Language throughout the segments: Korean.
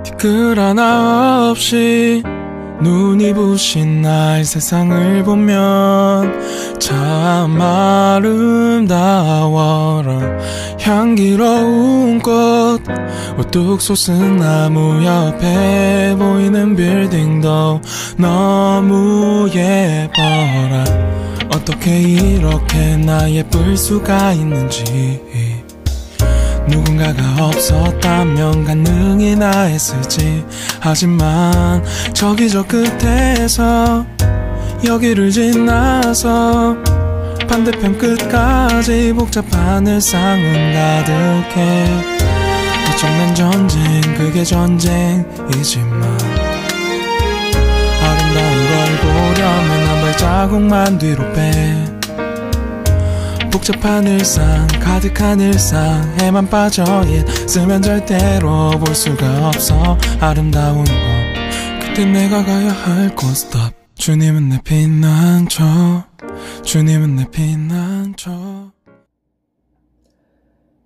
티끌 하나 없이 눈이 부신 나의 세상을 보면 참 아름다워라. 향기로운 꽃 우뚝 솟은 나무 옆에 보이는 빌딩도 너무 예뻐라. 어떻게 이렇게 나 예쁠 수가 있는지, 누군가가 없었다면 가능히 나 했을지. 하지만 저기 저 끝에서 여기를 지나서 반대편 끝까지 복잡한 일상은 가득해. 어쩌면 전쟁, 그게 전쟁이지만 아름다운 걸 보려면 한 발자국만 뒤로 빼. 복잡한 일상, 가득한 일상에만 빠져 있으면 절대로 볼 수가 없어 아름다운 거. 그때 내가 가야 할 곳 stop. 주님은 내 피난처, 주님은 내 피난처.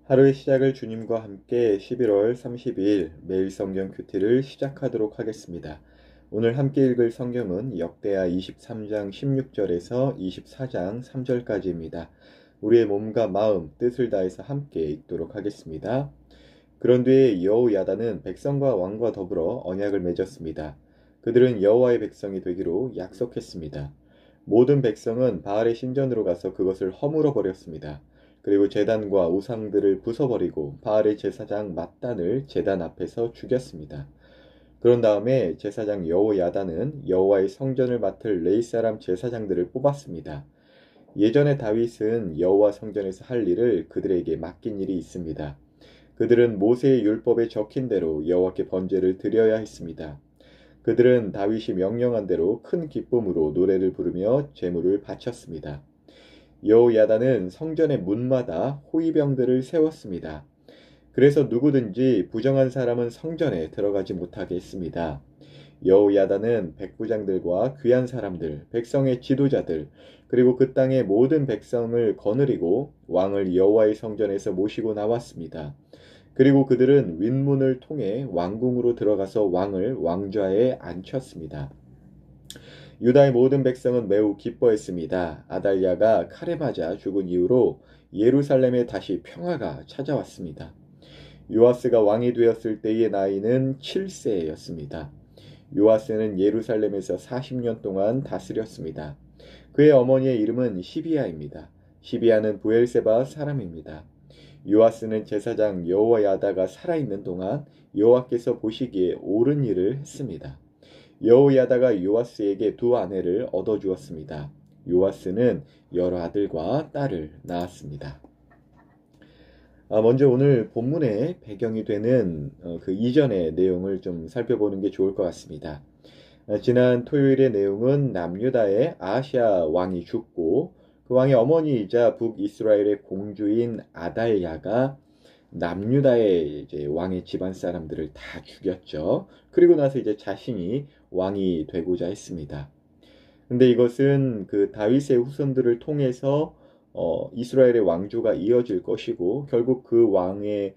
하루의 시작을 주님과 함께 11월 30일 매일 성경 큐티를 시작하도록 하겠습니다. 오늘 함께 읽을 성경은 역대하 23장 16절에서 24장 3절까지입니다. 우리의 몸과 마음, 뜻을 다해서 함께 읽도록 하겠습니다. 그런 뒤에 여호야다는 백성과 왕과 더불어 언약을 맺었습니다. 그들은 여호와의 백성이 되기로 약속했습니다. 모든 백성은 바알의 신전으로 가서 그것을 허물어 버렸습니다. 그리고 제단과 우상들을 부숴버리고 바알의 제사장 맏단을 제단 앞에서 죽였습니다. 그런 다음에 제사장 여호야다는 여호와의 성전을 맡을 레위 사람 제사장들을 뽑았습니다. 예전에 다윗은 여호와 성전에서 할 일을 그들에게 맡긴 일이 있습니다. 그들은 모세의 율법에 적힌 대로 여호와께 번제를 드려야 했습니다. 그들은 다윗이 명령한 대로 큰 기쁨으로 노래를 부르며 제물을 바쳤습니다. 여호야다는 성전의 문마다 호위병들을 세웠습니다. 그래서 누구든지 부정한 사람은 성전에 들어가지 못하게 했습니다. 여호야다는 백부장들과 귀한 사람들, 백성의 지도자들, 그리고 그 땅의 모든 백성을 거느리고 왕을 여호와의 성전에서 모시고 나왔습니다. 그리고 그들은 윗문을 통해 왕궁으로 들어가서 왕을 왕좌에 앉혔습니다. 유다의 모든 백성은 매우 기뻐했습니다. 아달랴가 칼에 맞아 죽은 이후로 예루살렘에 다시 평화가 찾아왔습니다. 요아스가 왕이 되었을 때의 나이는 7세였습니다. 요아스는 예루살렘에서 40년 동안 다스렸습니다. 그의 어머니의 이름은 시비아입니다. 시비아는 부엘세바 사람입니다. 요아스는 제사장 여호야다가 살아있는 동안 여호와께서 보시기에 옳은 일을 했습니다. 여호야다가 요아스에게 두 아내를 얻어주었습니다. 요아스는 여러 아들과 딸을 낳았습니다. 먼저 오늘 본문의 배경이 되는 그 이전의 내용을 좀 살펴보는 게 좋을 것 같습니다. 지난 토요일의 내용은 남유다의 아하시아 왕이 죽고 그 왕의 어머니이자 북이스라엘의 공주인 아달랴가 남유다의 이제 왕의 집안 사람들을 다 죽였죠. 그리고 나서 이제 자신이 왕이 되고자 했습니다. 근데 이것은 그 다윗의 후손들을 통해서 이스라엘의 왕조가 이어질 것이고 결국 그 왕의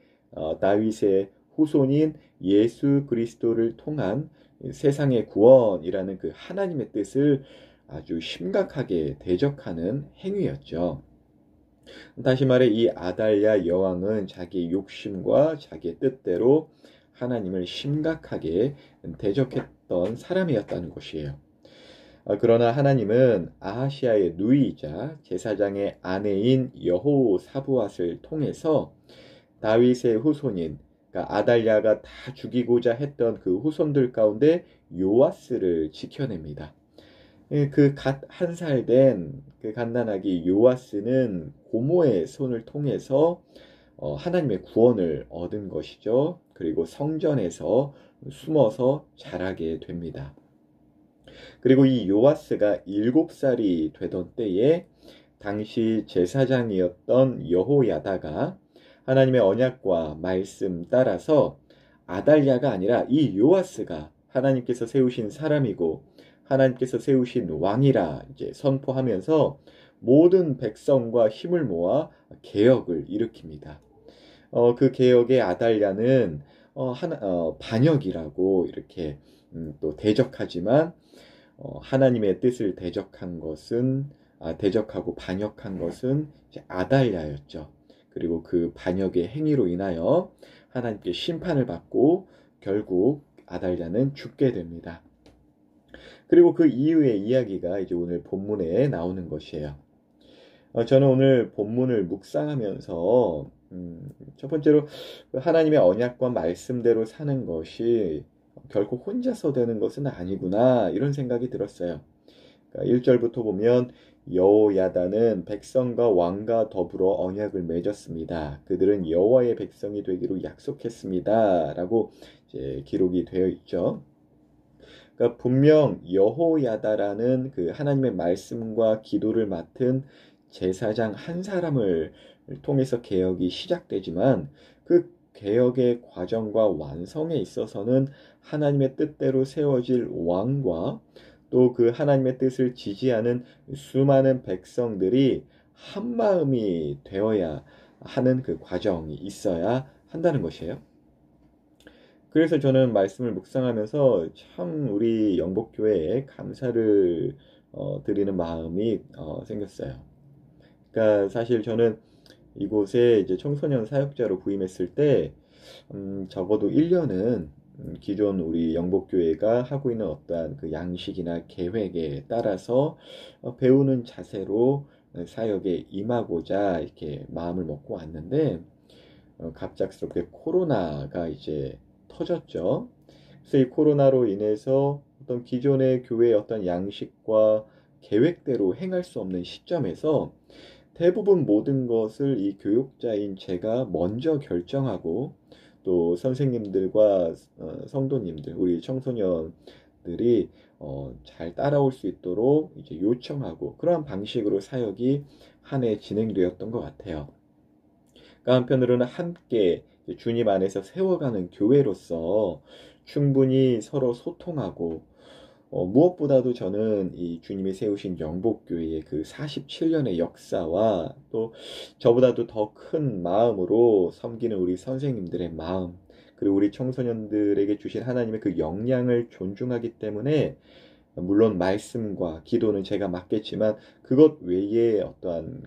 다윗의 후손인 예수 그리스도를 통한 세상의 구원이라는 그 하나님의 뜻을 아주 심각하게 대적하는 행위였죠. 다시 말해 이 아달랴 여왕은 자기 욕심과 자기의 뜻대로 하나님을 심각하게 대적했던 사람이었다는 것이에요. 그러나 하나님은 아하시아의 누이이자 제사장의 아내인 여호사부앗을 통해서 다윗의 후손인 그러니까 아달랴가 다 죽이고자 했던 그 후손들 가운데 요아스를 지켜냅니다. 그 갓 한 살 된 그 갓난아기 요아스는 고모의 손을 통해서 하나님의 구원을 얻은 것이죠. 그리고 성전에서 숨어서 자라게 됩니다. 그리고 이 요아스가 7살이 되던 때에 당시 제사장이었던 여호야다가 하나님의 언약과 말씀 따라서 아달랴가 아니라 이 요아스가 하나님께서 세우신 사람이고 하나님께서 세우신 왕이라 이제 선포하면서 모든 백성과 힘을 모아 개혁을 일으킵니다. 그 개혁의 아달랴는 반역이라고 이렇게 또 대적하지만 하나님의 뜻을 대적하고 반역한 것은 이제 아달랴였죠. 그리고 그 반역의 행위로 인하여 하나님께 심판을 받고 결국 아달랴는 죽게 됩니다. 그리고 그 이후의 이야기가 이제 오늘 본문에 나오는 것이에요. 저는 오늘 본문을 묵상하면서 첫 번째로 하나님의 언약과 말씀대로 사는 것이 결코 혼자서 되는 것은 아니구나 이런 생각이 들었어요. 그러니까 1절부터 보면 여호야다는 백성과 왕과 더불어 언약을 맺었습니다. 그들은 여호와의 백성이 되기로 약속했습니다. 라고 이제 기록이 되어 있죠. 그러니까 분명 여호야다라는 그 하나님의 말씀과 기도를 맡은 제사장 한 사람을 통해서 개혁이 시작되지만 그 개혁의 과정과 완성에 있어서는 하나님의 뜻대로 세워질 왕과 또 그 하나님의 뜻을 지지하는 수많은 백성들이 한 마음이 되어야 하는 그 과정이 있어야 한다는 것이에요. 그래서 저는 말씀을 묵상하면서 참 우리 영복교회에 감사를 드리는 마음이 생겼어요. 그러니까 사실 저는 이곳에 이제 청소년 사역자로 부임했을 때 적어도 1년은 기존 우리 영복교회가 하고 있는 어떠한 그 양식이나 계획에 따라서 배우는 자세로 사역에 임하고자 이렇게 마음을 먹고 왔는데 갑작스럽게 코로나가 이제 터졌죠. 그래서 이 코로나로 인해서 어떤 기존의 교회의 어떤 양식과 계획대로 행할 수 없는 시점에서 대부분 모든 것을 이 교육자인 제가 먼저 결정하고 또 선생님들과 성도님들, 우리 청소년들이 잘 따라올 수 있도록 이제 요청하고 그러한 방식으로 사역이 한 해 진행되었던 것 같아요. 그러니까 한편으로는 함께 주님 안에서 세워가는 교회로서 충분히 서로 소통하고 무엇보다도 저는 이 주님이 세우신 영복교회의 그 47년의 역사와 또 저보다도 더 큰 마음으로 섬기는 우리 선생님들의 마음 그리고 우리 청소년들에게 주신 하나님의 그 역량을 존중하기 때문에 물론 말씀과 기도는 제가 맡겠지만 그것 외에 어떠한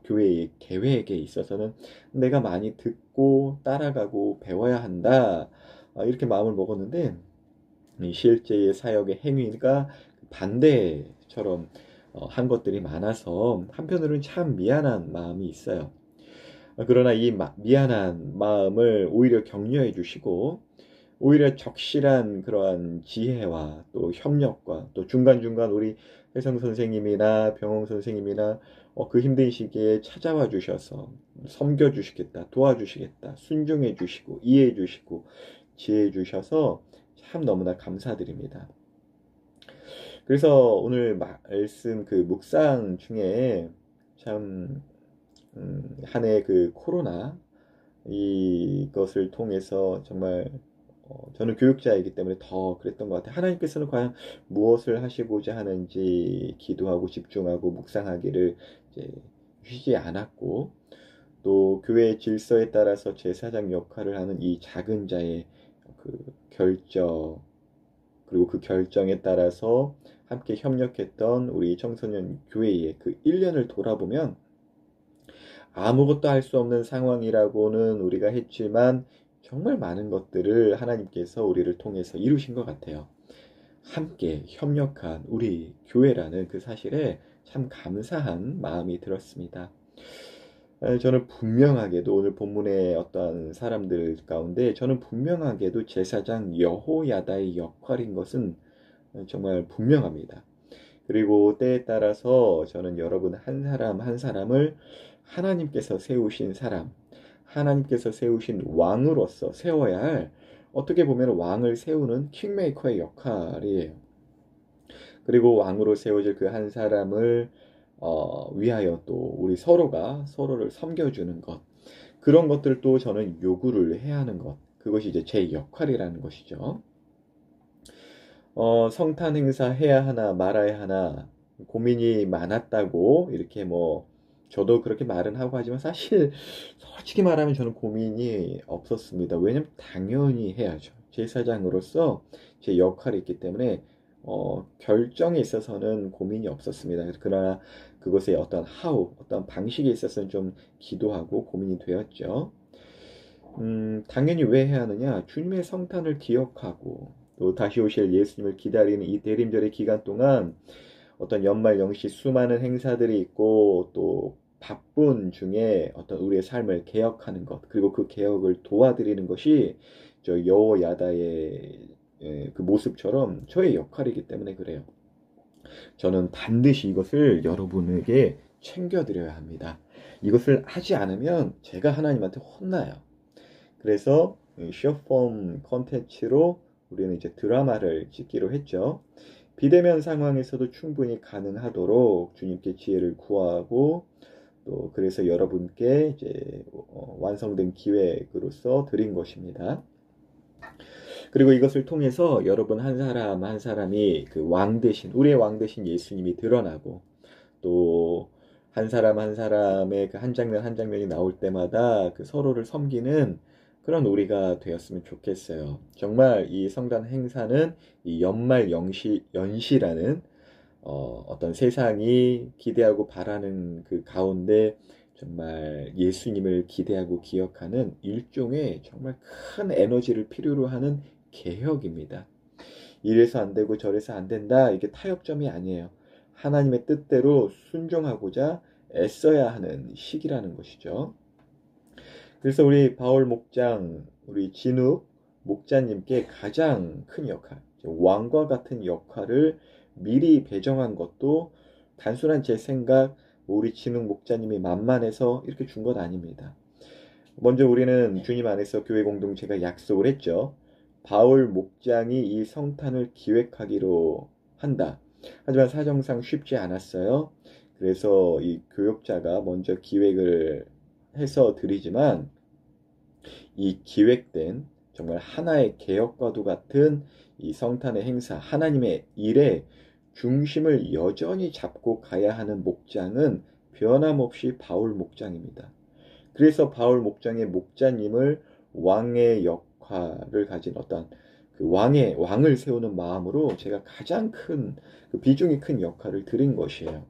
교회의 계획에 있어서는 내가 많이 듣고 따라가고 배워야 한다 이렇게 마음을 먹었는데 실제의 사역의 행위가 반대처럼 한 것들이 많아서 한편으로는 참 미안한 마음이 있어요. 그러나 이 미안한 마음을 오히려 격려해 주시고 오히려 적실한 그러한 지혜와 또 협력과 또 중간중간 우리 혜성 선생님이나 병홍 선생님이나 그 힘든 시기에 찾아와 주셔서 섬겨 주시겠다, 도와주시겠다, 순종해 주시고 이해해 주시고 지혜해 주셔서 참 너무나 감사드립니다. 그래서 오늘 말씀 그 묵상 중에 참 한 해 그 코로나 이것을 통해서 정말 저는 교육자이기 때문에 더 그랬던 것 같아요. 하나님께서는 과연 무엇을 하시고자 하는지 기도하고 집중하고 묵상하기를 이제 쉬지 않았고 또 교회의 질서에 따라서 제사장 역할을 하는 이 작은 자의 그 결정 그리고 그 결정에 따라서 함께 협력했던 우리 청소년 교회의 그 1년을 돌아보면 아무것도 할 수 없는 상황이라고는 우리가 했지만 정말 많은 것들을 하나님께서 우리를 통해서 이루신 것 같아요. 함께 협력한 우리 교회라는 그 사실에 참 감사한 마음이 들었습니다. 저는 분명하게도 오늘 본문의 어떠한 사람들 가운데 저는 분명하게도 제사장 여호야다의 역할인 것은 정말 분명합니다. 그리고 때에 따라서 저는 여러분 한 사람 한 사람을 하나님께서 세우신 사람, 하나님께서 세우신 왕으로서 세워야 할 어떻게 보면 왕을 세우는 킹메이커의 역할이에요. 그리고 왕으로 세워질 그 한 사람을 위하여 또 우리 서로가 서로를 섬겨주는 것 그런 것들도 저는 요구를 해야 하는 것 그것이 이제 제 역할이라는 것이죠. 성탄 행사 해야 하나 말아야 하나 고민이 많았다고 이렇게 뭐 저도 그렇게 말은 하고 하지만 사실 솔직히 말하면 저는 고민이 없었습니다. 왜냐면 당연히 해야죠. 제사장으로서 제 역할이 있기 때문에 결정에 있어서는 고민이 없었습니다. 그러나 그것의 어떤 어떤 방식에 있어서는 좀 기도하고 고민이 되었죠. 당연히 왜 해야 하느냐? 주님의 성탄을 기억하고 또 다시 오실 예수님을 기다리는 이 대림절의 기간 동안 어떤 연말 연시 수많은 행사들이 있고 또 바쁜 중에 어떤 우리의 삶을 개혁하는 것, 그리고 그 개혁을 도와드리는 것이 저 여호야다의 그 모습처럼 저의 역할이기 때문에 그래요. 저는 반드시 이것을 여러분에게 챙겨드려야 합니다. 이것을 하지 않으면 제가 하나님한테 혼나요. 그래서 숏폼 컨텐츠로 우리는 이제 드라마를 찍기로 했죠. 비대면 상황에서도 충분히 가능하도록 주님께 지혜를 구하고 또 그래서 여러분께 이제 완성된 기획으로서 드린 것입니다. 그리고 이것을 통해서 여러분 한 사람 한 사람이 그 왕 대신 우리의 왕 대신 예수님이 드러나고 또 한 사람 한 사람의 그 한 장면 한 장면이 나올 때마다 그 서로를 섬기는 그런 우리가 되었으면 좋겠어요. 정말 이 성단 행사는 이 연시라는 어떤 세상이 기대하고 바라는 그 가운데 정말 예수님을 기대하고 기억하는 일종의 정말 큰 에너지를 필요로 하는 개혁입니다. 이래서 안 되고 저래서 안 된다. 이게 타협점이 아니에요. 하나님의 뜻대로 순종하고자 애써야 하는 시기라는 것이죠. 그래서 우리 바울 목장, 우리 진욱 목자님께 가장 큰 역할, 왕과 같은 역할을 미리 배정한 것도 단순한 제 생각, 우리 진욱 목자님이 만만해서 이렇게 준 것 아닙니다. 먼저 우리는 주님 안에서 교회 공동체가 약속을 했죠. 바울 목장이 이 성탄을 기획하기로 한다. 하지만 사정상 쉽지 않았어요. 그래서 이 교역자가 먼저 기획을 해서 드리지만 이 기획된 정말 하나의 개혁과도 같은 이 성탄의 행사, 하나님의 일에 중심을 여전히 잡고 가야 하는 목장은 변함없이 바울 목장입니다. 그래서 바울 목장의 목자님을 왕의 역할을 가진 어떤 그 왕을 세우는 마음으로 제가 가장 큰 그 비중이 큰 역할을 드린 것이에요.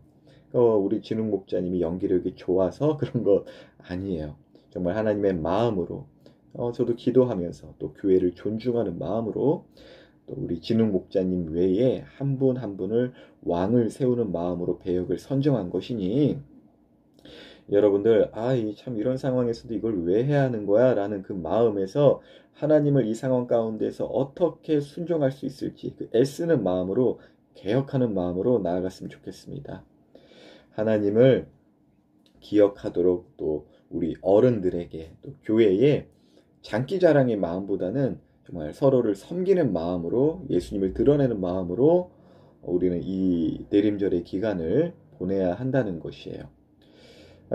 우리 진욱 목자님이 연기력이 좋아서 그런 거 아니에요. 정말 하나님의 마음으로 저도 기도하면서 또 교회를 존중하는 마음으로 또 우리 진욱 목자님 외에 한 분 한 분을 왕을 세우는 마음으로 배역을 선정한 것이니 여러분들 참 이런 상황에서도 이걸 왜 해야 하는 거야? 라는 그 마음에서 하나님을 이 상황 가운데서 어떻게 순종할 수 있을지 그 애쓰는 마음으로 개혁하는 마음으로 나아갔으면 좋겠습니다. 하나님을 기억하도록 또 우리 어른들에게 또 교회에 장기자랑의 마음보다는 정말 서로를 섬기는 마음으로 예수님을 드러내는 마음으로 우리는 이 대림절의 기간을 보내야 한다는 것이에요.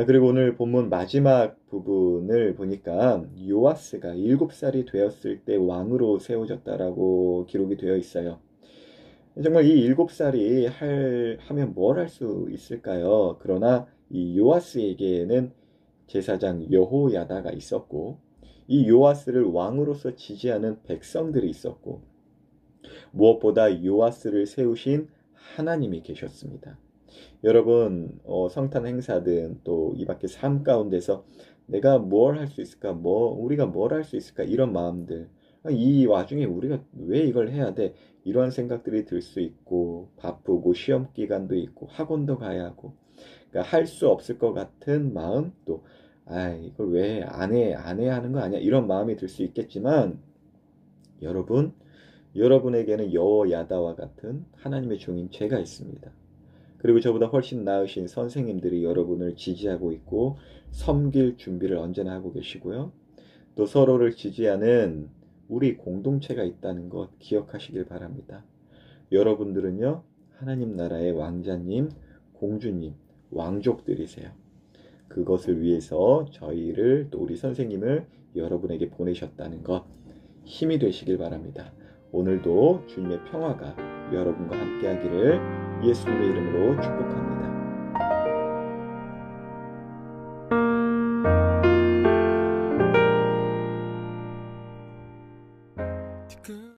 그리고 오늘 본문 마지막 부분을 보니까 요아스가 7살이 되었을 때 왕으로 세워졌다라고 기록이 되어 있어요. 정말 이 7살이 하면 뭘 할 수 있을까요? 그러나 이 요아스에게는 제사장 여호야다가 있었고 이 요아스를 왕으로서 지지하는 백성들이 있었고 무엇보다 요아스를 세우신 하나님이 계셨습니다. 여러분 성탄 행사든 또 이 밖의 삶 가운데서 내가 뭘 할 수 있을까? 우리가 뭘 할 수 있을까? 이런 마음들 이 와중에 우리가 왜 이걸 해야 돼? 이런 생각들이 들 수 있고 바쁘고 시험 기간도 있고 학원도 가야 하고 그러니까 할 수 없을 것 같은 마음 또 이걸 왜 안 해야 하는 거 아니야? 이런 마음이 들 수 있겠지만 여러분에게는 여호야다와 같은 하나님의 종인 제가 있습니다. 그리고 저보다 훨씬 나으신 선생님들이 여러분을 지지하고 있고 섬길 준비를 언제나 하고 계시고요. 또 서로를 지지하는 우리 공동체가 있다는 것 기억하시길 바랍니다. 여러분들은요, 하나님 나라의 왕자님, 공주님, 왕족들이세요. 그것을 위해서 저희를 또 우리 선생님을 여러분에게 보내셨다는 것 힘이 되시길 바랍니다. 오늘도 주님의 평화가 여러분과 함께 하기를 예수님의 이름으로 축복합니다. 그